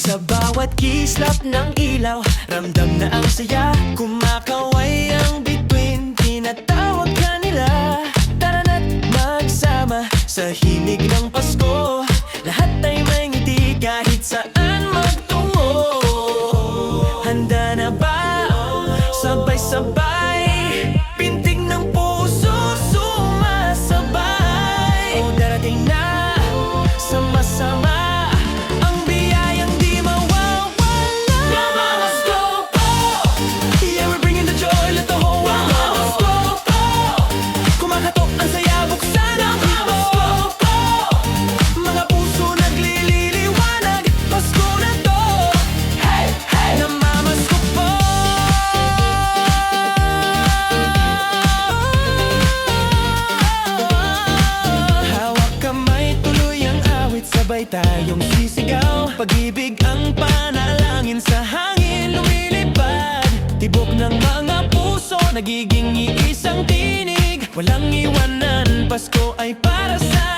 Sa bawat kislap ng ilaw, ramdam na ang saya. Kumakaway ang bituin, tinatawag ka nila. Tara na't magsama sa himig ng Pasko. Lahat ay may ngiti kahit saan magtungo. Handa na ba? Sabay-sabay, pintig ng puso sumasabay. O darating na, sama-sama, ang biyayang di mawawala. Namamasko po! Yeah, we're bringing the joy, let the whole world know. Namamasko po! Kumakatok ang saya, buksan ang Namamasko po! Mga puso naglililiwanag, Pasko na to. Hey, hey! Namamasko po! Hawak kamay, tuloy ang awit, sabay tayong sisigaw. Pag-ibig ang panalangin, sa hangin lumilipad. Tibok ng mga puso, nagiging iisang tinig. Walang iwanan, Pasko ay para sa